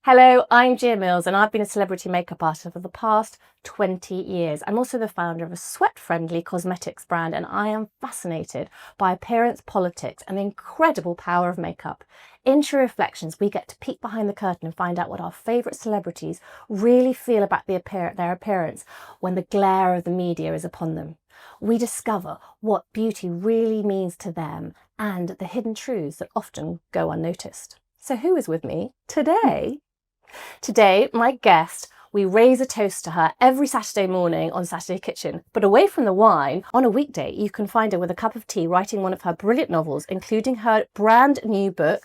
Hello, I'm Gia Mills and I've been a celebrity makeup artist for the past 20 years. I'm also the founder of a sweat-friendly cosmetics brand and I am fascinated by appearance politics and the incredible power of makeup. In True Reflections, we get to peek behind the curtain and find out what our favourite celebrities really feel about their appearance when the glare of the media is upon them. We discover what beauty really means to them and the hidden truths that often go unnoticed. So who is with me today? Today, my guest, we raise a toast to her every Saturday morning on Saturday Kitchen. But away from the wine, on a weekday, you can find her with a cup of tea writing one of her brilliant novels, including her brand new book,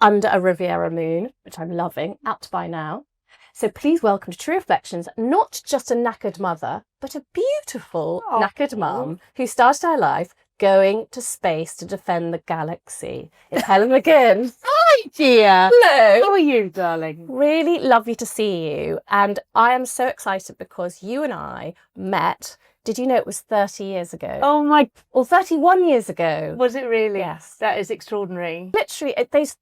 Under a Riviera Moon, which I'm loving, out by now. So please welcome to True Reflections, not just a knackered mother, but a beautiful knackered mum who started her life going to space to defend the galaxy. It's Helen McGinn. Hi, Gia. Hello. How are you, darling? Really lovely to see you. And I am so excited because you and I met, did you know it was 30 years ago? Oh my, Or 31 years ago. was it really? Yes. That is extraordinary. Literally,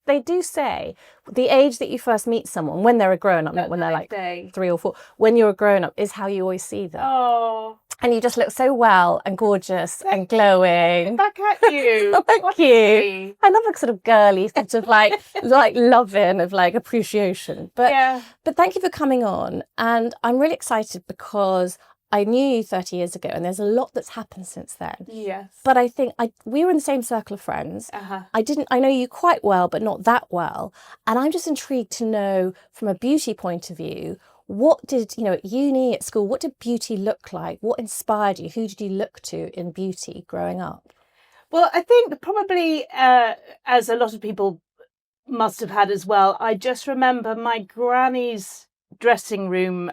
they do say the age that you first meet someone when they're a grown-up, not when they're like Day. 3 or 4, when you're a grown-up is how you always see them. Oh, And you just look so well and gorgeous and glowing. back at you. Oh, thank you. Honestly. I love a sort of girly sort of like loving of like appreciation. But Yeah. But thank you for coming on. And I'm really excited because I knew you 30 years ago and there's a lot that's happened since then. Yes. But I think we were in the same circle of friends. Uh-huh. I know you quite well, but not that well. And I'm just intrigued to know from a beauty point of view, what did, at uni, at school, what did beauty look like? What inspired you? Who did you look to in beauty growing up? Well, I think probably, as a lot of people must have had as well, I just remember my granny's dressing room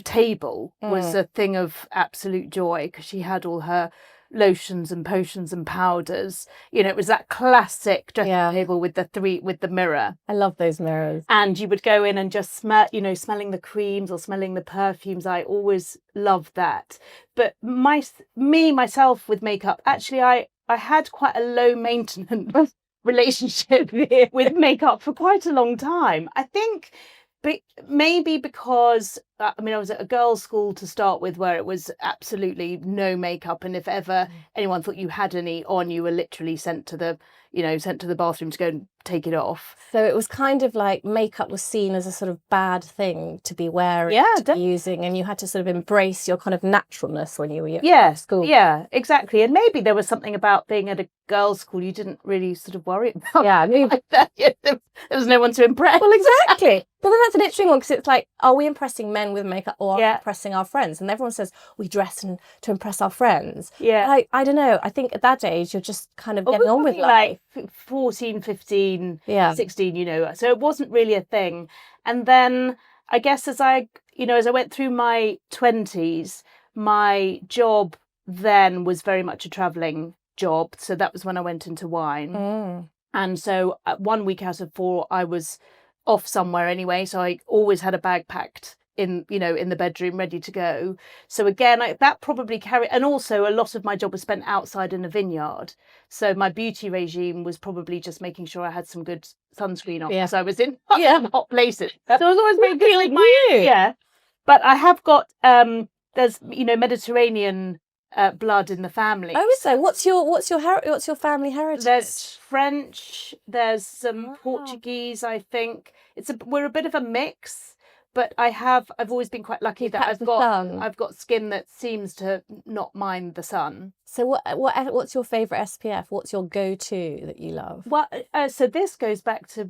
table was a thing of absolute joy because she had all her lotions and potions and powders. It was that classic dressing table with the mirror. I love those mirrors. And you would go in and just smell, smelling the creams or smelling the perfumes. I always loved that. But myself with makeup, actually, I had quite a low maintenance relationship with makeup for quite a long time. I think maybe because I was at a girls' school to start with where it was absolutely no makeup, and if ever anyone thought you had any on, you were literally sent to the bathroom to go and take it off. So it was kind of like makeup was seen as a sort of bad thing to be wearing, to be using, and you had to sort of embrace your kind of naturalness when you were at school. Yeah, exactly. And maybe there was something about being at a girls' school you didn't really sort of worry about. Yeah, maybe. Like that. There was no one to impress. Well, exactly. But then that's an interesting one because it's like, are we impressing men with makeup or are we impressing our friends? And everyone says we dress to impress our friends. Yeah. I don't know. I think at that age, you're just kind of getting on with life. Like 14, 15, Yeah. 16, so it wasn't really a thing. And then I guess as I went through my 20s, my job then was very much a travelling job. So that was when I went into wine. And so 1 week out of 4, I was off somewhere anyway. So I always had a bag packed in the bedroom ready to go. So again, that probably carried, and also a lot of my job was spent outside in a vineyard. So my beauty regime was probably just making sure I had some good sunscreen on because I was in hot places. So I was always very good with my yeah. But I have got there's Mediterranean blood in the family. Oh, so what's your family heritage? There's French, there's some Portuguese, I think. We're a bit of a mix. But I've always been quite lucky that I've got skin that seems to not mind the sun. So what's your favourite SPF? What's your go-to that you love? Well, so this goes back to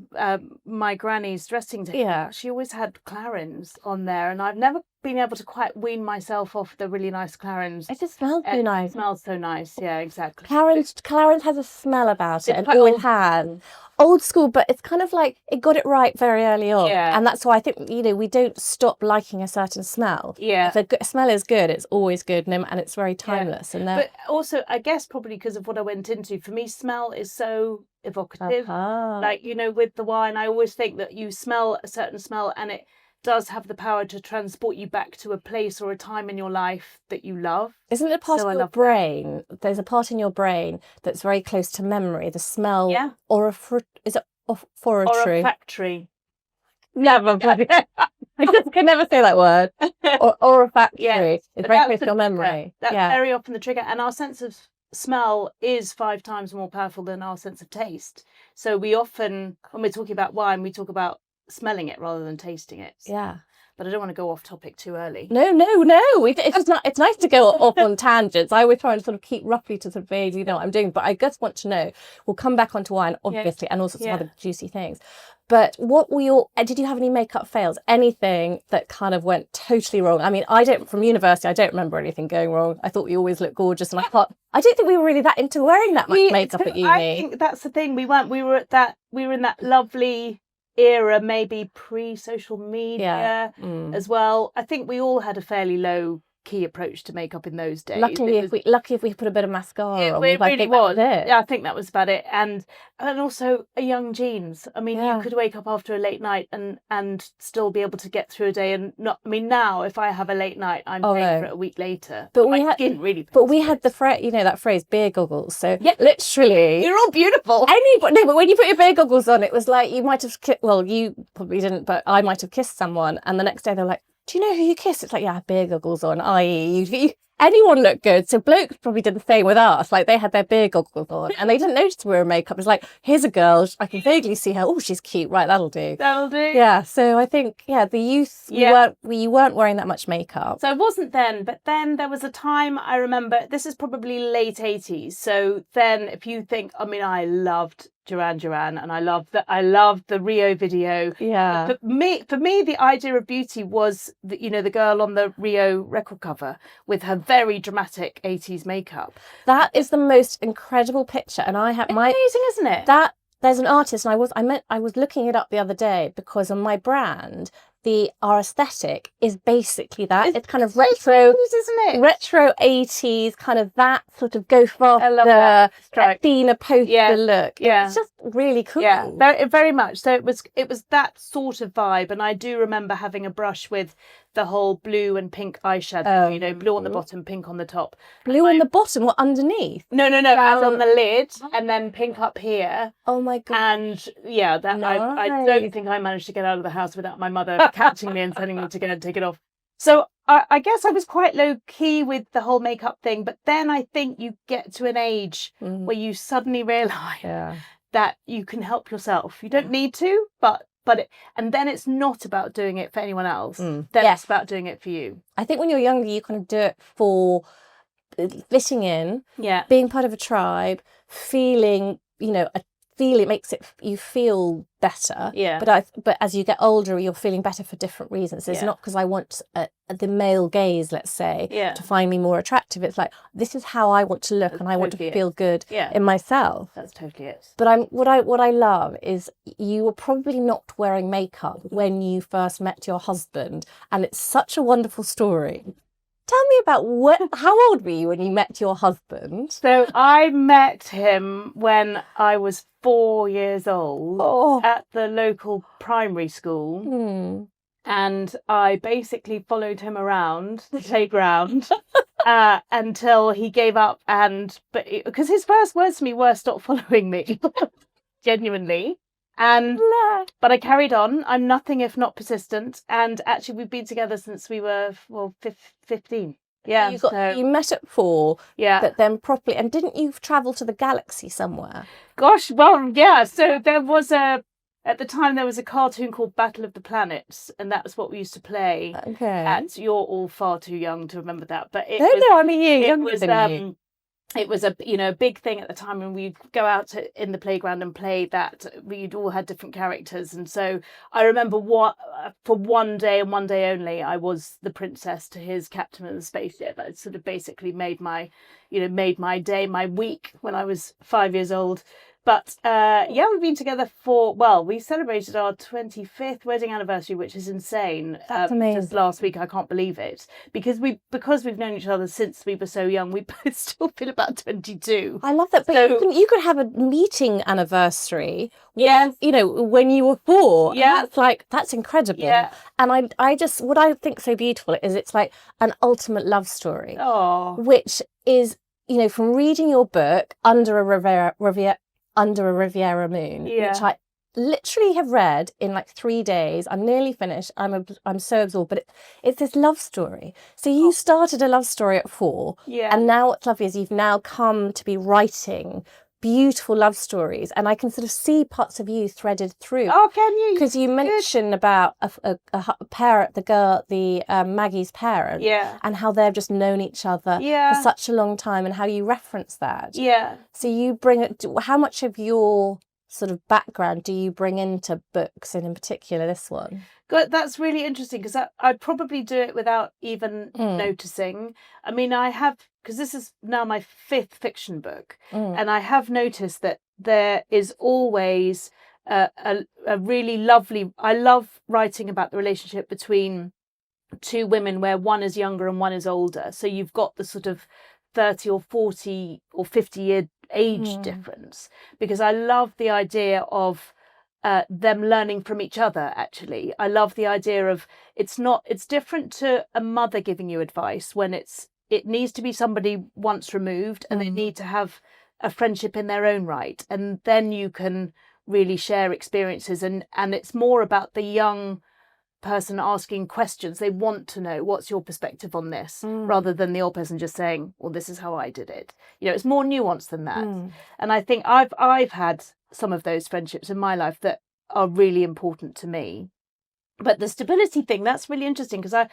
my granny's dressing table. Yeah. She always had Clarins on there, and I've never been able to quite wean myself off the really nice Clarins. It just smells so nice. It smells so nice, yeah, exactly. Clarins has a smell about it, and always has. Old school, but it's kind of like it got it right very early on. Yeah. And that's why I think, we don't stop liking a certain smell. Yeah. If a smell is good, it's always good and it's very timeless. Yeah. But also, I guess probably because of what I went into, for me, smell is so evocative. Like, with the wine, I always think that you smell a certain smell and it does have the power to transport you back to a place or a time in your life that you love. Isn't it a part of your brain? There's a part in your brain that's very close to memory. The smell, is it olfactory? Olfactory. Never bloody. I just can never say that word. Or a factory. Yeah, It's but very that's close to the your trigger. memory. That's Yeah. very often the trigger. And our sense of smell is 5 times more powerful than our sense of taste. So we often, when we're talking about wine, we talk about smelling it rather than tasting it. Yeah. But I don't want to go off topic too early. No. It's just not. It's nice to go off on tangents. I always try and sort of keep roughly to sort of vaguely know what I'm doing. But I just want to know. We'll come back onto wine, obviously, and all sorts of other juicy things. But what were your? Did you have any makeup fails? Anything that kind of went totally wrong? I mean, from university. I don't remember anything going wrong. I thought we always looked gorgeous, and I don't think we were really that into wearing that much makeup at uni. I think that's the thing. We weren't. We were in that lovely era, maybe pre-social media as well. I think we all had a fairly low key approach to makeup in those days. Lucky if we put a bit of mascara on. It really was. It. Yeah, I think that was about it. And also a young jeans. I mean, you could wake up after a late night and still be able to get through a day and not. I mean, now if I have a late night, I'm paying for it a week later. But my skin really. But we had the that phrase, beer goggles. So literally, you're all beautiful. But when you put your beer goggles on, it was like you might have. Well, you probably didn't, but I might have kissed someone, and the next day they're like, do you know who you kissed? It's like, yeah, beer goggles on, i.e. anyone looked good. So blokes probably did the same with us. Like they had their beer goggles on and they didn't notice we were makeup. It's like, here's a girl, I can vaguely see her. Oh, she's cute. Right, that'll do. That'll do. Yeah, so I think, the youth, you weren't wearing that much makeup. So it wasn't then, but then there was a time I remember, this is probably late 80s. So then if you think, I mean, I loved Duran Duran and I loved the Rio video. Yeah. For me, the idea of beauty was the girl on the Rio record cover with her very dramatic 80s makeup. That is the most incredible picture, and I have amazing, isn't it? There's an artist, and I was looking it up the other day because on my brand, our aesthetic is basically that. It's kind of retro, isn't it? Retro 80s, kind of that sort of go faster, Athena poster look. Yeah. It's just really cool. Yeah, very, very much. So it was that sort of vibe, and I do remember having a brush with the whole blue and pink eyeshadow. Blue on the bottom, pink on the top. Blue on the bottom, what underneath? No, as on the lid, and then pink up here. Oh my god! And I don't think I managed to get out of the house without my mother catching me and telling me to go and take it off. So I guess I was quite low key with the whole makeup thing, but then I think you get to an age where you suddenly realise that you can help yourself. You don't need to, and then it's not about doing it for anyone else. Then it's about doing it for you. I think when you're younger, you kind of do it for fitting in, being part of a tribe, feeling, it makes you feel better. Yeah. But as you get older, you're feeling better for different reasons. It's not because I want the male gaze, let's say, to find me more attractive. It's like, this is how I want to look, and I want to feel good in myself. That's totally it. But what I love is you were probably not wearing makeup when you first met your husband, and it's such a wonderful story. Tell me about how old were you when you met your husband? So I met him when I was 4 years old at the local primary school. And I basically followed him around the playground until he gave up. Because his first words to me were, "Stop following me," genuinely. But I carried on. I'm nothing if not persistent. And actually, we've been together since we were 15. Yeah. You met at 4. Yeah. But then properly. And didn't you travel to the galaxy somewhere? Gosh, well, yeah. So there was at the time there was a cartoon called Battle of the Planets, and that was what we used to play. Okay. You're all far too young to remember that, but I mean younger than you. It was a big thing at the time, and we'd go out in the playground and play that. We'd all had different characters, and so I remember for one day and one day only, I was the princess to his captain of the spaceship. That sort of basically made my day, my week when I was 5 years old. But we've been together we celebrated our 25th wedding anniversary, which is insane. That's amazing. Just last week, I can't believe it. Because we've known each other since we were so young, we both still feel about 22. I love that. But you could have a meeting anniversary. Yes. When you were 4. Yeah. That's incredible. Yeah. And I just, what I think so beautiful is it's like an ultimate love story. Oh. Which is, from reading your book, Under a Riviera Moon, which literally have read in like 3 days. I'm nearly finished. I'm so absorbed, but it's this love story. So you started a love story at 4, Yeah. and now what's lovely is you've now come to be writing beautiful love stories, and I can sort of see parts of you threaded through. Oh, can you? Because you mention about a parent, Maggie's parent, Yeah. and how they've just known each other Yeah. for such a long time, and how you reference that. Yeah. So you how much of your sort of background do you bring into books, and in particular this one? Good. That's really interesting, because I'd probably do it without even noticing. I mean, I have, because this is now my 5th fiction book, and I have noticed that there is always a really lovely. I love writing about the relationship between 2 women where one is younger and one is older. So you've got the sort of 30 or 40 or 50-year age difference, because I love the idea of them learning from each other. Actually, I love the idea of it's different to a mother giving you advice, when it needs to be somebody once removed, and they need to have a friendship in their own right, and then you can really share experiences, and it's more about the young person asking questions. They want to know, what's your perspective on this, rather than the old person just saying, well, this is how I did it. It's more nuanced than that. And I think I've had some of those friendships in my life that are really important to me. But the stability thing, that's really interesting, because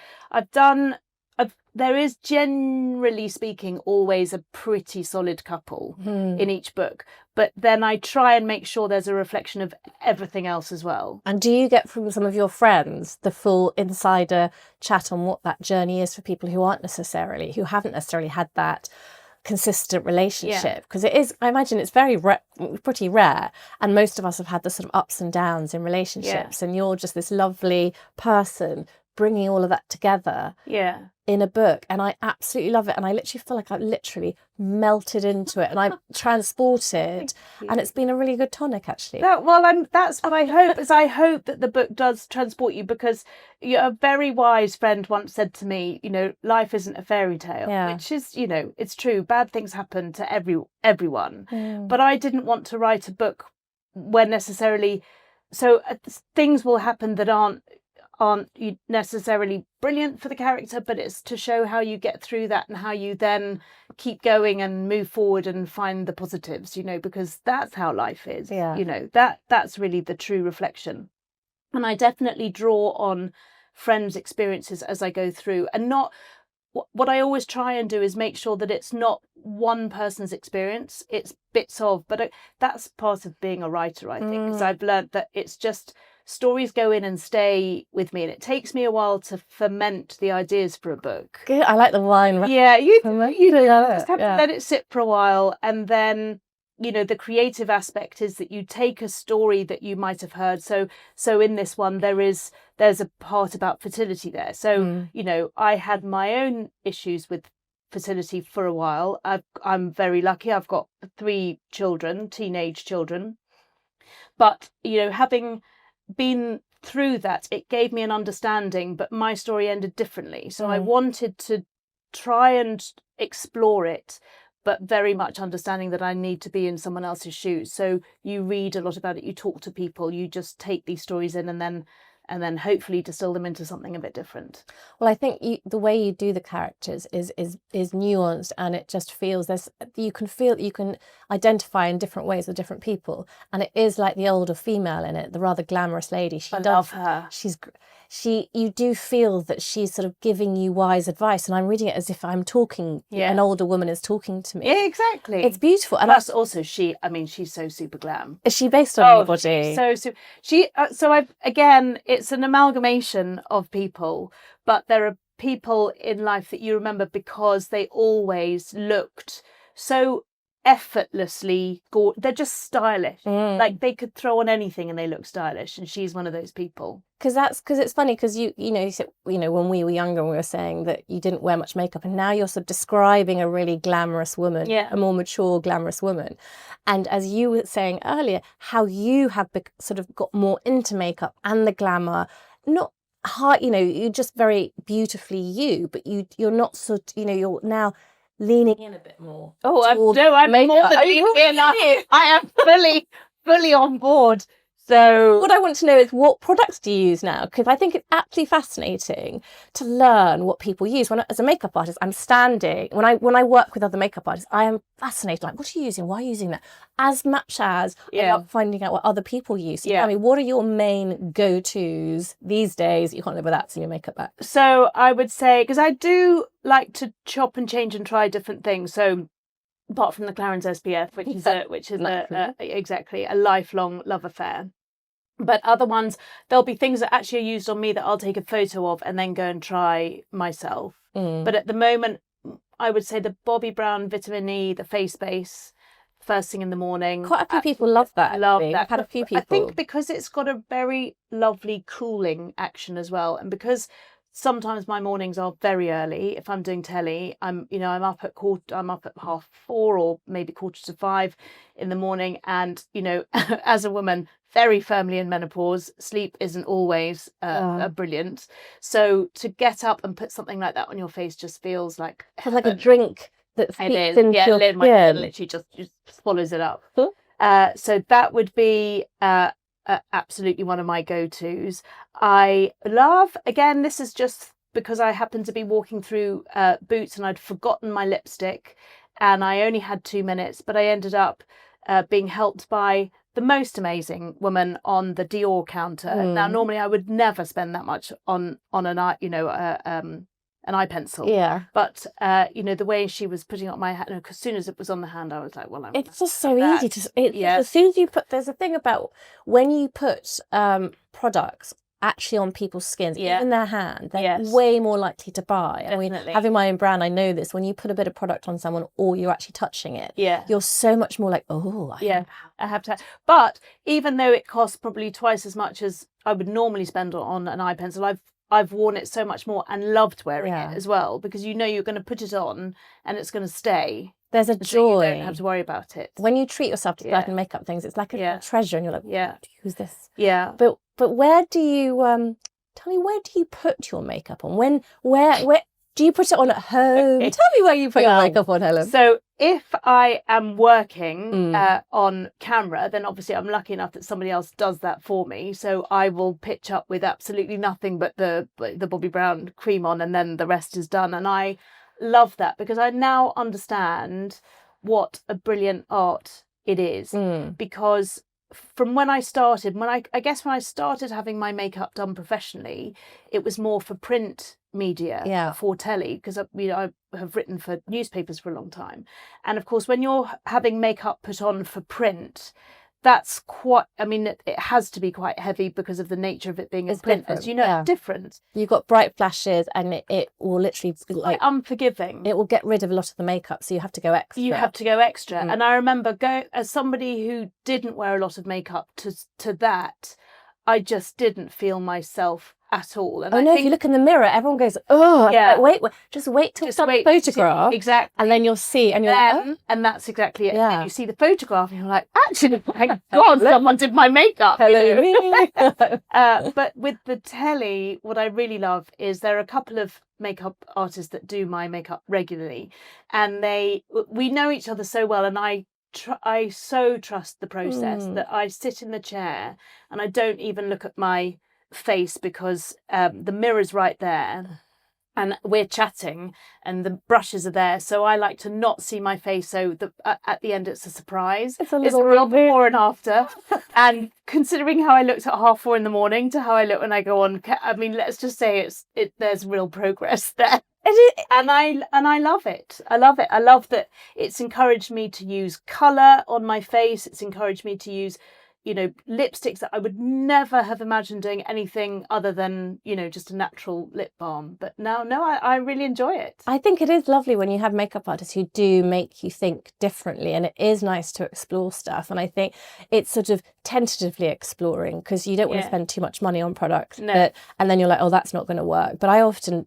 there is, generally speaking, always a pretty solid couple in each book. But then I try and make sure there's a reflection of everything else as well. And do you get from some of your friends the full insider chat on what that journey is for people who haven't necessarily had that consistent relationship? Because it is, I imagine it's pretty rare, and most of us have had the sort of ups and downs in relationships, and you're just this lovely person bringing all of that together in a book, and I absolutely love it, and I literally feel like I've literally melted into it, and I'm transported, and it's been a really good tonic, actually. That's what I hope, is I hope that the book does transport you, because a very wise friend once said to me, life isn't a fairy tale, which is, it's true. Bad things happen to everyone, but I didn't want to write a book where necessarily, so things will happen that aren't necessarily brilliant for the character, but it's to show how you get through that, and how you then keep going and move forward and find the positives, because that's how life is. That's really the true reflection. And I definitely draw on friends' experiences as I go through, and not what I always try and do is make sure that it's not one person's experience, it's bits of, but that's part of being a writer, I think, because I've learned that it's just stories go in and stay with me, and it takes me a while to ferment the ideas for a book. Good. I like the wine. Yeah, you just have to let it sit for a while, and then the creative aspect is that you take a story that you might have heard. So in this one there's a part about fertility there. So I had my own issues with fertility for a while. I'm very lucky. I've got 3 children, teenage children, but having been through that, it gave me an understanding, but my story ended differently. So I wanted to try and explore it, but very much understanding that I need to be in someone else's shoes. So you read a lot about it, you talk to people, you just take these stories in, and then hopefully distill them into something a bit different. Well, I think the way you do the characters is nuanced, and it just feels you can identify in different ways with different people, and it is like the older female in it, the rather glamorous lady. I love her. You do feel that she's sort of giving you wise advice, and I'm reading it as if I'm talking. An older woman is talking to me. Yeah, exactly. It's beautiful, and plus also she's so super glam. Is she based on anybody? It's an amalgamation of people, but there are people in life that you remember because they always looked so effortlessly gorgeous. They're just stylish. Like they could throw on anything and they look stylish, and she's one of those people. Because it's funny, because you said, when we were younger, we were saying that you didn't wear much makeup, and now you're sort of describing a really glamorous woman, a more mature glamorous woman. And as you were saying earlier, how you have sort of got more into makeup and the glamour, not hard, you're just very beautifully you, but you're not you're now leaning in a bit more. I'm more than leaning in. I am fully on board. So what I want to know is, what products do you use now? Because I think it's absolutely fascinating to learn what people use. As a makeup artist, I'm standing, when I work with other makeup artists, I am fascinated, like, what are you using? Why are you using that? As much as I love finding out what other people use. So tell me, what are your main go-tos these days? You can't live without some of your makeup back. So I would say, because I do like to chop and change and try different things. So apart from the Clarins SPF, which is exactly a lifelong love affair. But other ones, there'll be things that actually are used on me that I'll take a photo of and then go and try myself. But at the moment, I would say the Bobbi Brown Vitamin E, the face base, first thing in the morning. Quite a few people love that. Love that. I've had a few people. I think because it's got a very lovely cooling action as well, and because sometimes my mornings are very early. If I'm doing telly, I'm up at 4:30 or maybe 4:45 in the morning, and as a woman very firmly in menopause, sleep isn't always brilliant. So to get up and put something like that on your face just feels like a drink that seeps into your skin. My skin literally just swallows it up. So that would be absolutely one of my go-tos. I love, again, this is just because I happened to be walking through Boots and I'd forgotten my lipstick and I only had 2 minutes, but I ended up being helped by the most amazing woman on the Dior counter. Now, normally I would never spend that much on an eye, an eye pencil. Yeah. But the way she was putting up my hand, as soon as it was on the hand, I was like, well, it's just so easy to. As soon as you put, there's a thing about when you put products actually on people's skins, even their hand, they're way more likely to buy. Definitely. Having my own brand, I know this. When you put a bit of product on someone, or you're actually touching it, you're so much more like, oh, I have to. But even though it costs probably twice as much as I would normally spend on an eye pencil, I've worn it so much more and loved wearing it as well, because you're going to put it on and it's going to stay. There's a joy. You don't have to worry about it. When you treat yourself to certain makeup things, it's like a treasure, and you're like, who's this? Yeah. But where do you tell me, where do you put your makeup on? Where do you put it on at home? Tell me where you put your makeup on, Helen. So if I am working on camera, then obviously I'm lucky enough that somebody else does that for me. So I will pitch up with absolutely nothing but the Bobbi Brown cream on, and then the rest is done. And I love that because I now understand what a brilliant art it is. Because from when I started, when I started having my makeup done professionally, it was more for print media, for telly, because I have written for newspapers for a long time. And of course, when you're having makeup put on for print, that's quite, it has to be quite heavy because of the nature of it being a print. As you know, it's different. You've got bright flashes and it will literally quite unforgiving. It will get rid of a lot of the makeup, so you have to go extra. And I remember as somebody who didn't wear a lot of makeup to that, I just didn't feel myself at all. And if you look in the mirror, everyone goes, oh, wait, just wait till some photograph. Exactly. And then you'll see, and you're like, oh. And that's exactly it. Yeah. And you see the photograph and you're like, actually, thank God someone did my makeup. Hello. But with the telly, what I really love is there are a couple of makeup artists that do my makeup regularly, and we know each other so well, and I so trust the process that I sit in the chair and I don't even look at my face because the mirror's right there and we're chatting and the brushes are there, so I like to not see my face, so at the end it's a surprise. It's a real before and after. And considering how I looked at 4:30 in the morning to how I look when I go on, let's just say there's real progress there. And I love it. I love it. I love that it's encouraged me to use colour on my face. It's encouraged me to use, lipsticks that I would never have imagined doing anything other than, just a natural lip balm. But no, I really enjoy it. I think it is lovely when you have makeup artists who do make you think differently, and it is nice to explore stuff. And I think it's sort of tentatively exploring, because you don't want to spend too much money on products. And then you're like, oh, that's not going to work. But I often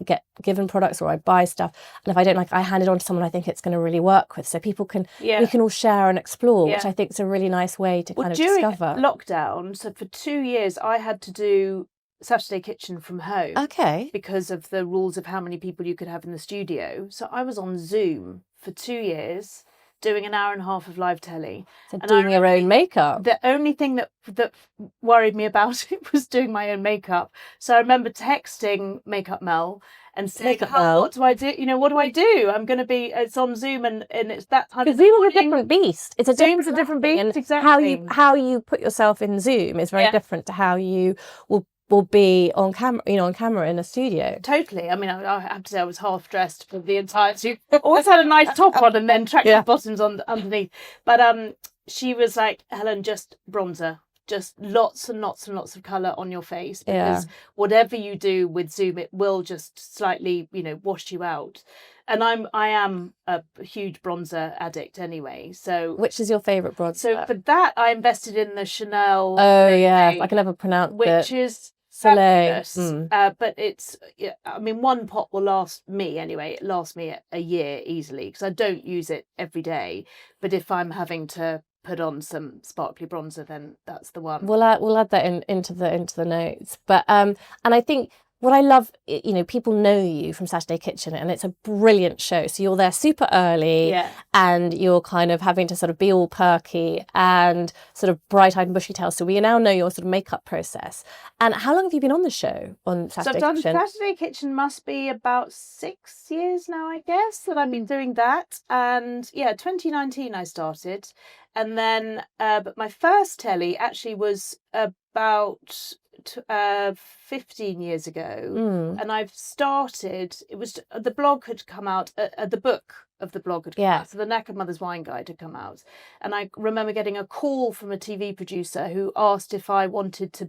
get given products, or I buy stuff, and if I don't like, I hand it on to someone I think it's going to really work with, so people can we can all share and explore, which I think is a really nice way to kind of during discover. Lockdown, so for 2 years I had to do Saturday Kitchen from home, because of the rules of how many people you could have in the studio. So I was on Zoom for 2 years doing an hour and a half of live telly. So And doing your own makeup. The only thing that worried me about it was doing my own makeup. So I remember texting Makeup Mel and saying, what do I do? You know, what do I do? I'm going to be, it's on Zoom and it's that time. Because Zoom is a different beast. It's Zoom's a different beast, and exactly. How you put yourself in Zoom is very different to how you will be on camera, on camera in a studio. Totally. I mean, I have to say I was half dressed for the entirety. Always had a nice top on and then tracksuit bottoms on underneath. But she was like, Helen, just bronzer. Just lots and lots and lots of colour on your face, because whatever you do with Zoom, it will just slightly, wash you out. And I am a huge bronzer addict anyway. So which is your favourite bronzer? So for that, I invested in the Chanel. Oh yeah, I can never pronounce it. Which is Soleil. But it's, I mean, one pot will last me anyway. It lasts me a year easily because I don't use it every day. But if I'm having to put on some sparkly bronzer, then that's the one. We'll add that into the notes. But and I think what I love, people know you from Saturday Kitchen, and it's a brilliant show. So you're there super early, and you're kind of having to sort of be all perky and sort of bright-eyed and bushy-tailed. So we now know your sort of makeup process. And how long have you been on the show on Saturday Kitchen? So I've done Saturday Kitchen must be about 6 years now, I guess, that I've been doing that. And 2019 I started. And then, but my first telly actually was about 15 years ago, and I've started, it was, the blog had come out, the book of the blog had come out, so the Knackered Mother's Wine Guide had come out, and I remember getting a call from a TV producer who asked if I wanted to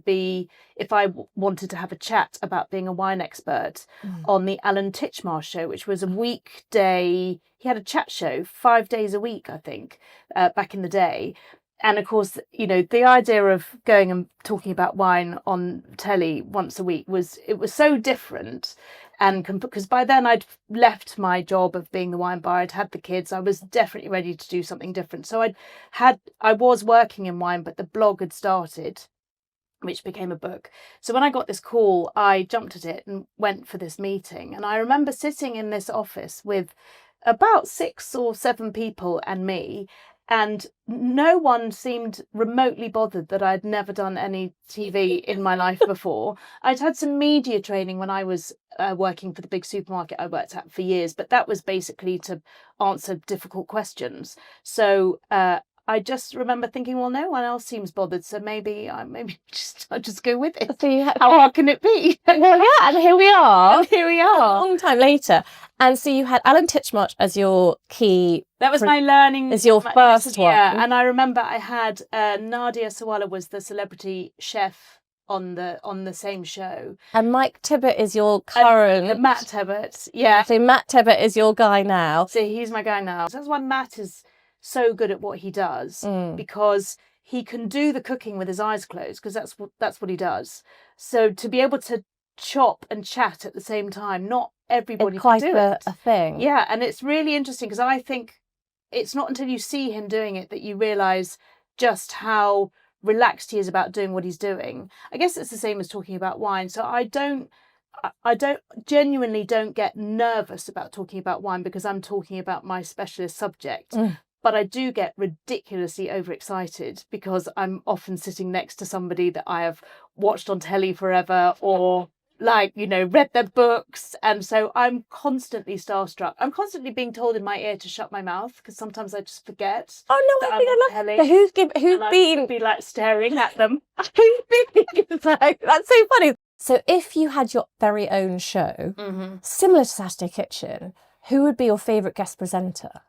have a chat about being a wine expert on the Alan Titchmarsh show, which was a weekday. He had a chat show 5 days a week, I think, back in the day. And of course, the idea of going and talking about wine on telly once a week was so different. And because by then I'd left my job of being the wine bar, I'd had the kids, I was definitely ready to do something different. So I was working in wine, but the blog had started, which became a book. So when I got this call, I jumped at it and went for this meeting. And I remember sitting in this office with about 6 or 7 people and me, and no one seemed remotely bothered that I'd never done any TV in my life before. I'd had some media training when I was working for the big supermarket I worked at for years, but that was basically to answer difficult questions. So I just remember thinking, well, no one else seems bothered, so maybe I'll just go with it. So how hard can it be? Well, and here we are. A long time later. And so you had Alan Titchmarsh as your key. That was my learning. As your first one. Yeah, and I remember I had Nadia Sawalha was the celebrity chef on the same show. And Mike Tibbett is your current. Matt Tibbett, yeah. So Matt Tibbett is your guy now. So he's my guy now. So that's why Matt is so good at what he does, because he can do the cooking with his eyes closed, because that's what he does. So to be able to chop and chat at the same time, not everybody it's quite can do it. A thing. Yeah, and it's really interesting, because I think it's not until you see him doing it that you realise just how relaxed he is about doing what he's doing. I guess it's the same as talking about wine. So I genuinely don't get nervous about talking about wine because I'm talking about my specialist subject. But I do get ridiculously overexcited because I'm often sitting next to somebody that I have watched on telly forever, or read their books. And so I'm constantly starstruck. I'm constantly being told in my ear to shut my mouth because sometimes I just forget. Oh no, I think I love it. Who's been be staring at them. That's so funny. So if you had your very own show, similar to Saturday Kitchen, who would be your favourite guest presenter?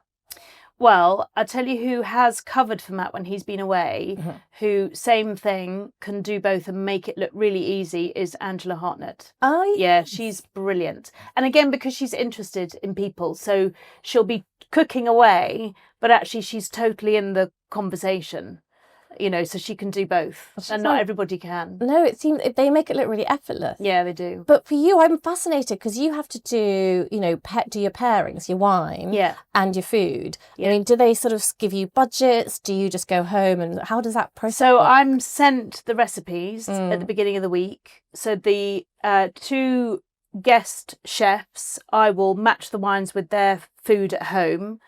Well, I'll tell you who has covered for Matt when he's been away, who, same thing, can do both and make it look really easy, is Angela Hartnett. Oh, yes. Yeah, she's brilliant. And again, because she's interested in people, so she'll be cooking away, but actually she's totally in the conversation. So she can do both, and not everybody can. No, it seems they make it look really effortless. Yeah, they do. But for you, I'm fascinated because you have to do, do your pairings, your wine, and your food. Yeah. I mean, do they sort of give you budgets? Do you just go home, and how does that process So work? I'm sent the recipes at the beginning of the week. So the 2 guest chefs, I will match the wines with their food at home.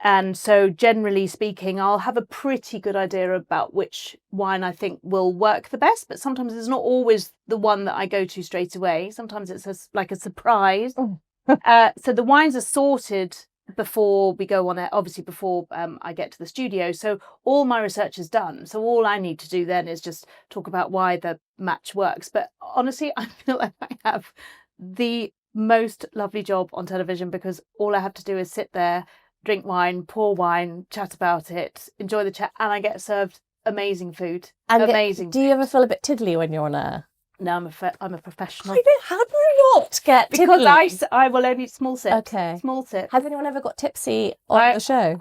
And so generally speaking, I'll have a pretty good idea about which wine I think will work the best, but sometimes it's not always the one that I go to straight away. Sometimes it's like a surprise. So the wines are sorted before we go on it, obviously before I get to the studio. So all my research is done. So all I need to do then is just talk about why the match works. But honestly, I feel like I have the most lovely job on television, because all I have to do is sit there, drink wine, pour wine, chat about it, enjoy the chat, and I get served amazing food. Amazing. Do you ever feel a bit tiddly when you're on air? No, I'm a professional. How do you not get tiddly? Because I will only small sip. Okay. Small sip. Has anyone ever got tipsy on the show?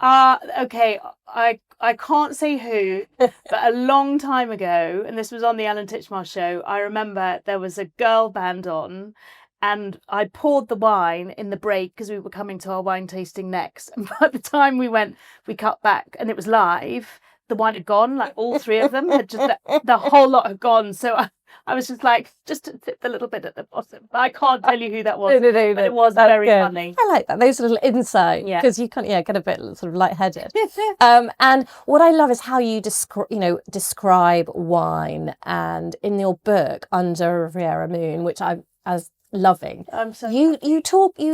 Okay. I can't say who, but a long time ago, and this was on the Alan Titchmarsh show, I remember there was a girl band on, and I poured the wine in the break because we were coming to our wine tasting next. And by the time we cut back and it was live, the wine had gone. Like all three of them had just, the whole lot had gone. So I was just like, just to tip a little bit at the bottom. I can't tell you who that was. No. But it was very funny. I like that. Those little insights. Yeah. Because you can't, get a bit sort of lightheaded. And what I love is how you describe wine. And in your book, Under Riviera Moon, which I as loving. I'm so you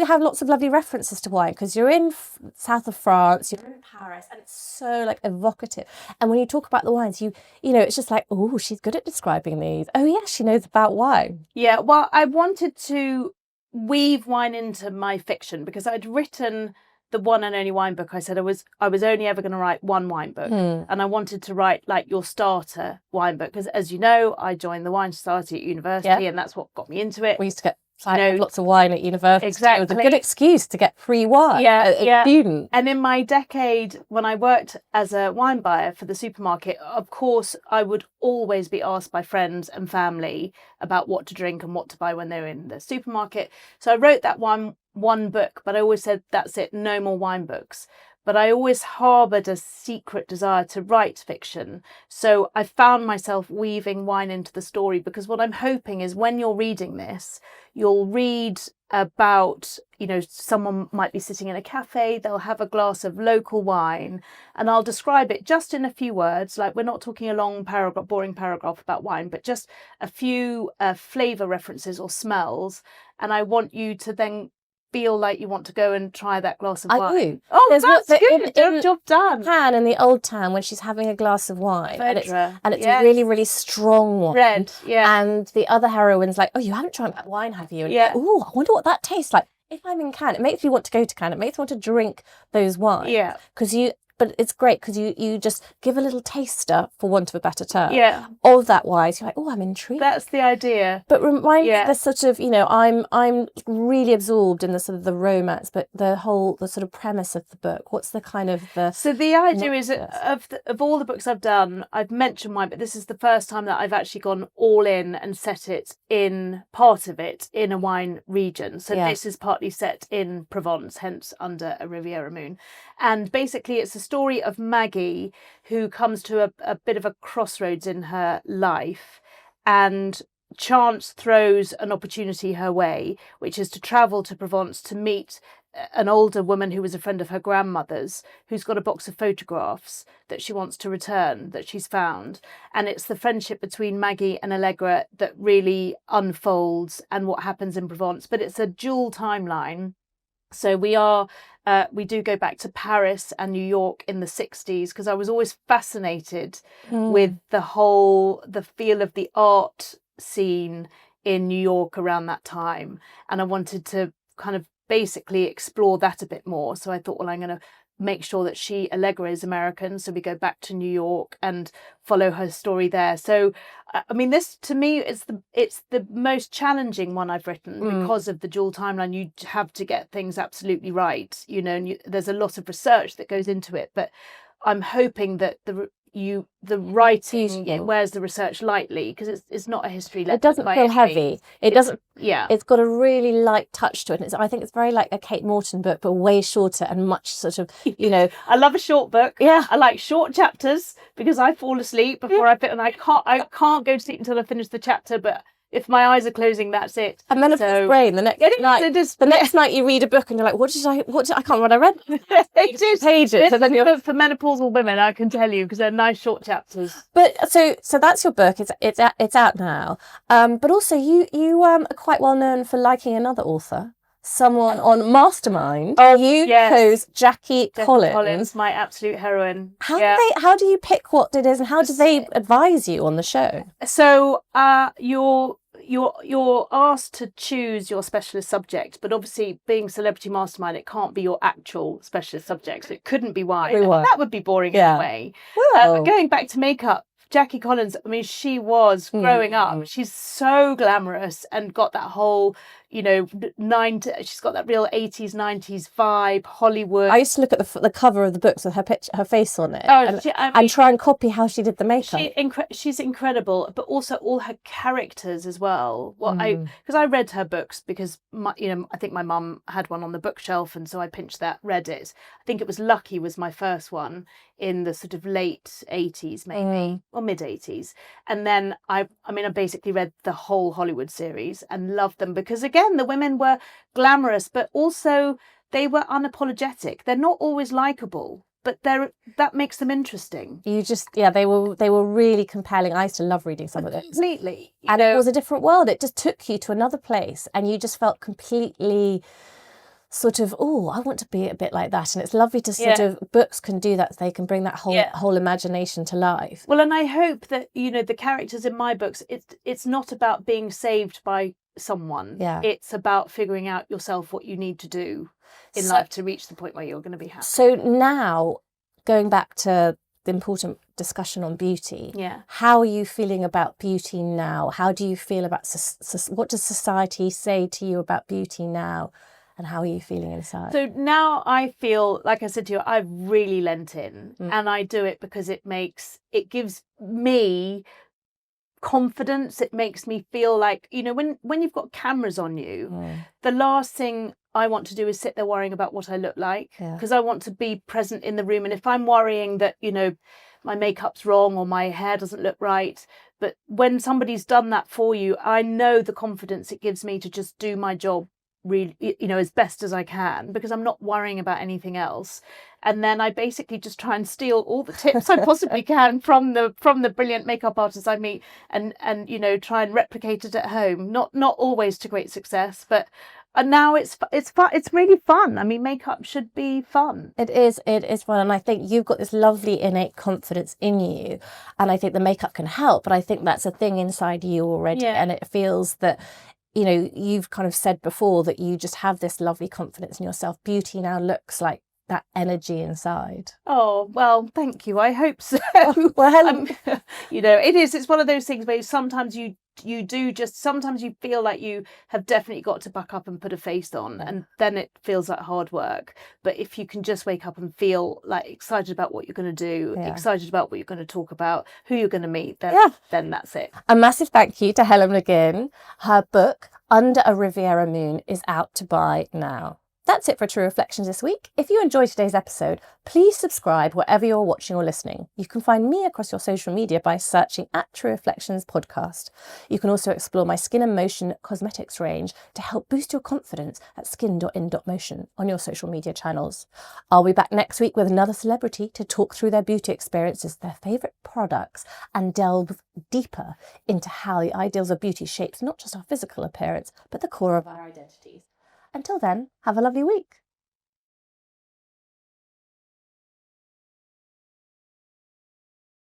have lots of lovely references to wine, because you're in south of France, you're in Paris, and it's so like evocative. And when you talk about the wines, it's just like, oh, she's good at describing these. Oh yeah, she knows about wine. Yeah, well, I wanted to weave wine into my fiction, because I'd written the one and only wine book. I said I was only ever going to write one wine book, and I wanted to write like your starter wine book, because as you know, I joined the Wine Society at university, and that's what got me into it. We used to get lots of wine at university. Exactly. It was a good excuse to get free wine as a student. And in my decade, when I worked as a wine buyer for the supermarket, of course, I would always be asked by friends and family about what to drink and what to buy when they were in the supermarket. So I wrote that one book, but I always said, that's it, no more wine books. But I always harboured a secret desire to write fiction. So I found myself weaving wine into the story, because what I'm hoping is when you're reading this, you'll read about, someone might be sitting in a cafe, they'll have a glass of local wine, and I'll describe it just in a few words. Like, we're not talking a long paragraph, boring paragraph about wine, but just a few flavour references or smells. And I want you to then feel like you want to go and try that glass of wine. I do. Oh, that's good. Job done. Pan in the Old Town, when she's having a glass of wine, and it's a really, really strong one. Red, yeah. And the other heroine's like, oh, you haven't tried that wine, have you? And oh, I wonder what that tastes like. If I'm in Cannes, it makes me want to go to Cannes. It makes me want to drink those wines. Yeah. But it's great because you just give a little taster, for want of a better term, of that wine. So you're like, oh, I'm intrigued. That's the idea. But remind me the sort of, I'm really absorbed in the sort of the romance, but the sort of premise of the book. What's the kind of So the idea is of all the books I've done, I've mentioned wine, but this is the first time that I've actually gone all in and set it in part of it in a wine region. So this is partly set in Provence, hence Under a Riviera Moon. And basically it's a story of Maggie, who comes to a bit of a crossroads in her life, and chance throws an opportunity her way, which is to travel to Provence to meet an older woman who was a friend of her grandmother's, who's got a box of photographs that she wants to return, that she's found. And it's the friendship between Maggie and Allegra that really unfolds, and what happens in Provence. But it's a dual timeline. So we do go back to Paris and New York in the 60s, because I was always fascinated with the feel of the art scene in New York around that time. And I wanted to kind of basically explore that a bit more. So I thought, well, I'm going to make sure that Allegra is American. So we go back to New York and follow her story there. So, I mean, this to me it's the most challenging one I've written because of the dual timeline. You have to get things absolutely right, and there's a lot of research that goes into it. But I'm hoping that the writing wears the research lightly, because it's not a history lesson. It doesn't feel heavy. It's got a really light touch to it. I think it's very like a Kate Morton book, but way shorter and much sort of, I love a short book. Yeah. I like short chapters, because I fall asleep before I fit, and I can't go to sleep until I finish the chapter. But If my eyes are closing, that's it. And then So- brain the next night. It is, The next night you read a book and you're like, I can't remember what I read. it is. Pages. And then you're For menopausal women, I can tell you, because they're nice short chapters. But so that's your book. It's out now. But also you are quite well known for liking another author, someone on Mastermind. Oh, you yes. chose Jackie Collins. Collins, my absolute heroine. How do you pick what it is, and how do they advise you on the show? So you're asked to choose your specialist subject, but obviously being Celebrity Mastermind, it can't be your actual specialist subject. So it couldn't be wine. That would be boring anyway. Well, Going back to makeup, Jackie Collins, I mean, she was growing up. She's so glamorous and got that whole, she's got that real 80s, 90s vibe, Hollywood. I used to look at the cover of the books with her face on it, Oh, and try and copy how she did the makeup. She's incredible, but also all her characters as well. Because I read her books because I think my mum had one on the bookshelf, and so I pinched that, read it. I think it was Lucky was my first one in the sort of late 80s maybe, or mid 80s, and then I basically read the whole Hollywood series and loved them because again the women were glamorous, but also they were unapologetic. They're not always likable, but that makes them interesting. They were really compelling. I used to love reading some of those. Completely. It was a different world. It just took you to another place, and you just felt completely sort of, I want to be a bit like that. And it's lovely to sort of, books can do that. They can bring that whole imagination to life. Well, and I hope that, the characters in my books, it's not about being saved by someone. Yeah. It's about figuring out yourself what you need to do in life to reach the point where you're going to be happy. So now, going back to the important discussion on beauty, how are you feeling about beauty now? How do you feel about, what does society say to you about beauty now? And how are you feeling inside? So now I feel, like I said to you, I've really lent in, and I do it because it gives me confidence. It makes me feel like, when you've got cameras on you, the last thing I want to do is sit there worrying about what I look like, because I want to be present in the room. And if I'm worrying that, my makeup's wrong or my hair doesn't look right, but when somebody's done that for you, I know the confidence it gives me to just do my job really, as best as I can, because I'm not worrying about anything else. And then I basically just try and steal all the tips I possibly can from the brilliant makeup artists I meet, and try and replicate it at home. Not always to great success, but now it's fun. It's really fun. I mean, makeup should be fun. It is fun, and I think you've got this lovely innate confidence in you, and I think the makeup can help. But I think that's a thing inside you already, and it feels that. You've kind of said before that you just have this lovely confidence in yourself. Beauty now looks like that energy inside. Oh, well, thank you. I hope so. Well, Helen, it is. It's one of those things where sometimes sometimes you feel like you have definitely got to buck up and put a face on, and then it feels like hard work. But if you can just wake up and feel like excited about what you're going to do, excited about what you're going to talk about, who you're going to meet, then that's it. A massive thank you to Helen McGinn. Her book, Under a Riviera Moon, is out to buy now. That's it for True Reflections this week. If you enjoyed today's episode, please subscribe wherever you're watching or listening. You can find me across your social media by searching @True Reflections Podcast. You can also explore my Skin and Motion cosmetics range to help boost your confidence at skin.in.motion on your social media channels. I'll be back next week with another celebrity to talk through their beauty experiences, their favourite products, and delve deeper into how the ideals of beauty shapes not just our physical appearance, but the core of our identities. Until then, have a lovely week.